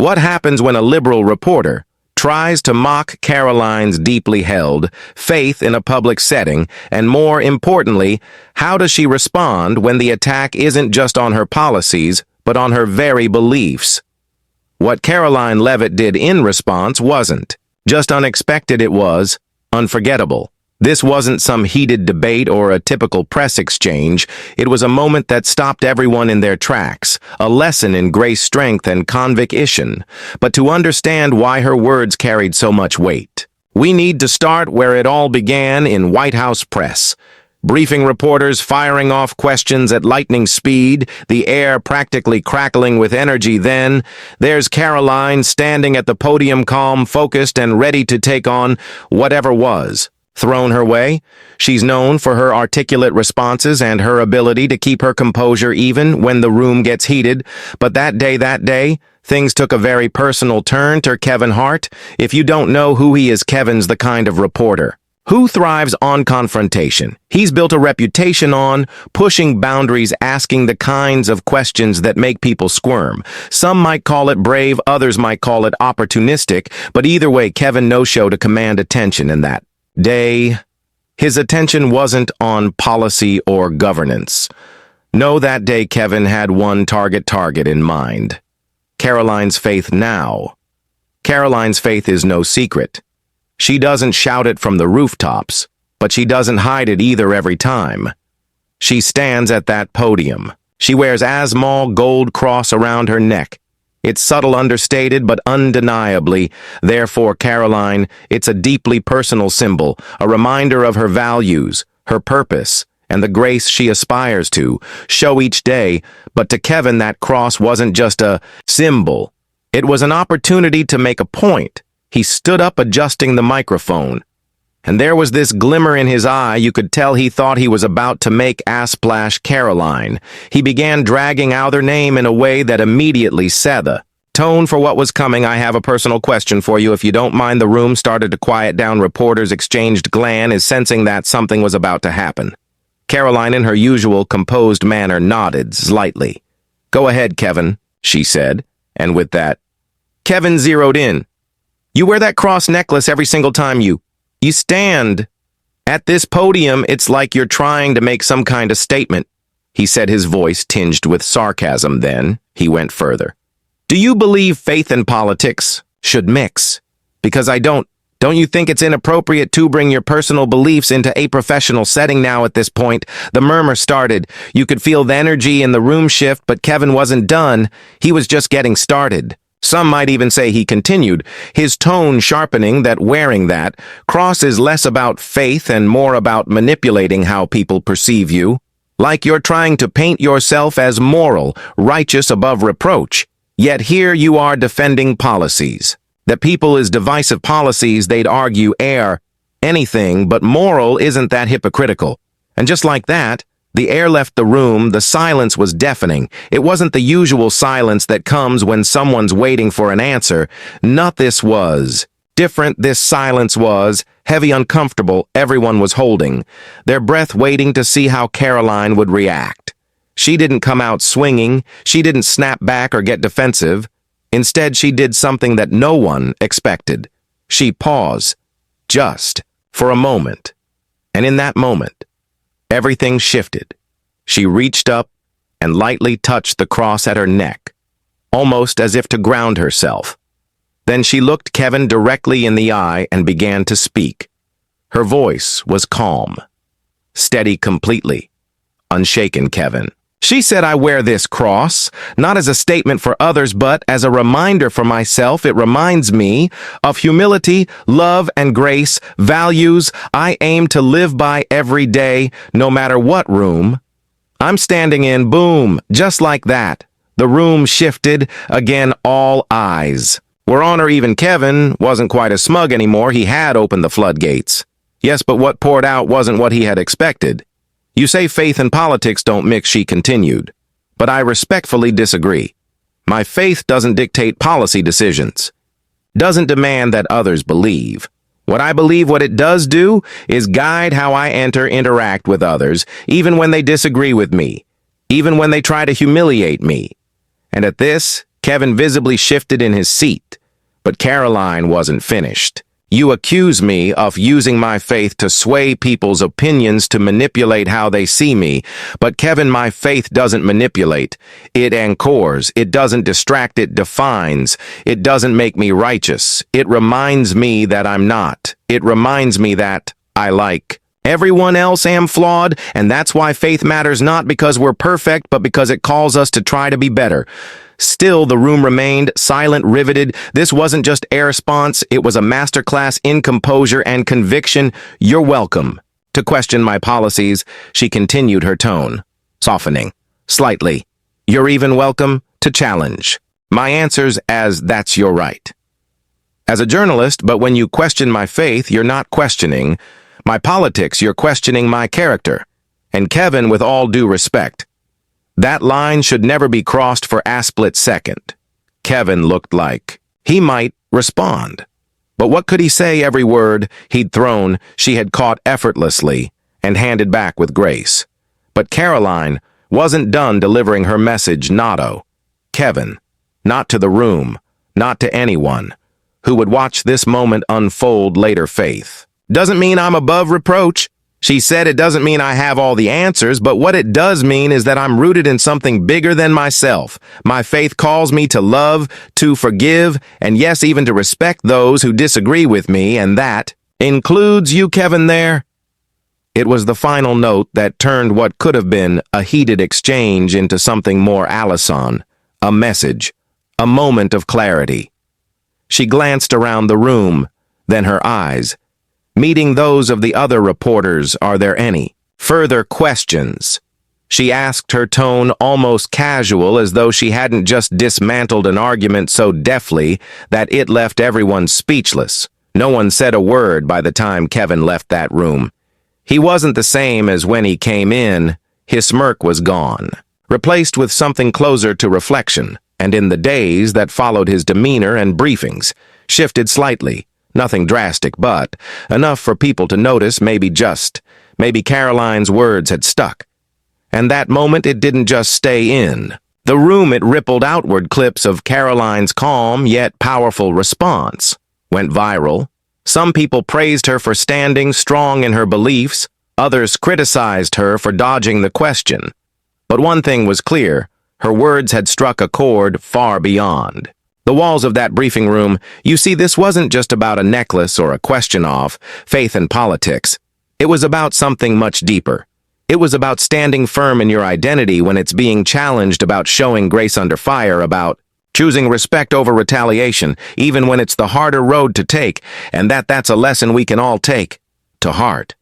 What happens when a liberal reporter tries to mock Karoline's deeply held faith in a public setting, and more importantly, how does she respond when the attack isn't just on her policies, but on her very beliefs? What Karoline Leavitt did in response wasn't just unexpected, it was unforgettable. This wasn't some heated debate or a typical press exchange. It was a moment that stopped everyone in their tracks, a lesson in grace, strength, and conviction. But to understand why her words carried so much weight, we need to start where it all began, in White House press. Briefing reporters firing off questions at lightning speed, the air practically crackling with energy. Then there's Karoline standing at the podium, calm, focused, and ready to take on whatever was thrown her way. She's known for her articulate responses and her ability to keep her composure even when the room gets heated. But that day, things took a very personal turn to Kevin Hart. If you don't know who he is, Kevin's the kind of reporter who thrives on confrontation. He's built a reputation on pushing boundaries, asking the kinds of questions that make people squirm. Some might call it brave, others might call it opportunistic, but either way, Kevin no-show to command attention. In that day, his attention wasn't on policy or governance. No, that day Kevin had one target in mind. Karoline's faith now. Karoline's faith is no secret. She doesn't shout it from the rooftops, but she doesn't hide it either every time. She stands at that podium. She wears a small gold cross around her neck. It's subtle, understated, but undeniably, therefore, Karoline, it's a deeply personal symbol, a reminder of her values, her purpose, and the grace she aspires to show each day. But to Kevin, that cross wasn't just a symbol. It was an opportunity to make a point. He stood up, adjusting the microphone, and there was this glimmer in his eye. You could tell he thought he was about to make a splash. Karoline. He began dragging out her name in a way that immediately set the tone for what was coming. I have a personal question for you, if you don't mind. The room started to quiet down. Reporters exchanged glances, sensing that something was about to happen. Karoline, in her usual composed manner, nodded slightly. "Go ahead, Kevin," she said, and with that, Kevin zeroed in. "You wear that cross necklace every single time you stand at this podium. It's like you're trying to make some kind of statement," he said, his voice tinged with sarcasm. Then he went further. "Do you believe faith and politics should mix? Because I don't. Don't you think it's inappropriate to bring your personal beliefs into a professional setting?" Now at this point, the murmur started. You could feel the energy in the room shift, but Kevin wasn't done. He was just getting started. Some might even say he continued, his tone sharpening, that wearing that cross is less about faith and more about manipulating how people perceive you. Like you're trying to paint yourself as moral, righteous, above reproach. Yet here you are defending policies that people is divisive policies they'd argue are anything but moral. Isn't that hypocritical? And just like that, the air left the room. The silence was deafening. It wasn't the usual silence that comes when someone's waiting for an answer. Not this was different. This silence was heavy, uncomfortable. Everyone was holding their breath, waiting to see how Karoline would react. She didn't come out swinging. She didn't snap back or get defensive. Instead, she did something that no one expected. She paused, just for a moment. And in that moment, everything shifted. She reached up and lightly touched the cross at her neck, almost as if to ground herself. Then she looked Kevin directly in the eye and began to speak. Her voice was calm, steady, completely unshaken. "Kevin," she said, "I wear this cross, not as a statement for others, but as a reminder for myself. It reminds me of humility, love, and grace, values I aim to live by every day, no matter what room I'm standing in." Boom, just like that. The room shifted again. All eyes were on her. Even Kevin wasn't quite as smug anymore. He had opened the floodgates. Yes, but what poured out wasn't what he had expected. "You say faith and politics don't mix," she continued, "but I respectfully disagree. My faith doesn't dictate policy decisions, doesn't demand that others believe. What I believe, what it does do, is guide how I interact with others, even when they disagree with me, even when they try to humiliate me." And at this, Kevin visibly shifted in his seat, but Karoline wasn't finished. You accuse me of using my faith to sway people's opinions to manipulate how they see me. But Kevin, my faith doesn't manipulate. It anchors. It doesn't distract. It defines. It doesn't make me righteous. It reminds me that I'm not. It reminds me that I like everyone else am flawed, and that's why faith matters, not because we're perfect, but because it calls us to try to be better. Still, the room remained silent, riveted. This wasn't just air response, it was a masterclass in composure and conviction. You're welcome to question my policies. She continued, her tone softening slightly. You're even welcome to challenge my answers, as that's your right as a journalist. But when you question my faith, you're not questioning my politics, you're questioning my character. And Kevin, with all due respect, that line should never be crossed for a split second. Kevin looked like he might respond. But what could he say? Every word he'd thrown, she had caught effortlessly and handed back with grace. But Karoline wasn't done delivering her message. Notto. Kevin, not to the room, not to anyone who would watch this moment unfold later. Faith doesn't mean I'm above reproach. She said, it doesn't mean I have all the answers, but what it does mean is that I'm rooted in something bigger than myself. My faith calls me to love, to forgive, and yes, even to respect those who disagree with me, and that includes you, Kevin, there. It was the final note that turned what could have been a heated exchange into something more Allison, a message, a moment of clarity. She glanced around the room, then her eyes meeting those of the other reporters. Are there any further questions? She asked, her tone almost casual, as though she hadn't just dismantled an argument so deftly that it left everyone speechless. No one said a word by the time Kevin left that room. He wasn't the same as when he came in. His smirk was gone, replaced with something closer to reflection, and in the days that followed, his demeanor and briefings shifted slightly. Nothing drastic, but enough for people to notice. Maybe Karoline's words had stuck. And that moment, it didn't just stay in the room, it rippled outward. Clips of Karoline's calm yet powerful response went viral. Some people praised her for standing strong in her beliefs. Others criticized her for dodging the question. But one thing was clear: her words had struck a chord far beyond the walls of that briefing room. You see, this wasn't just about a necklace or a question of faith and politics. It was about something much deeper. It was about standing firm in your identity when it's being challenged, about showing grace under fire, about choosing respect over retaliation, even when it's the harder road to take, and that's a lesson we can all take to heart.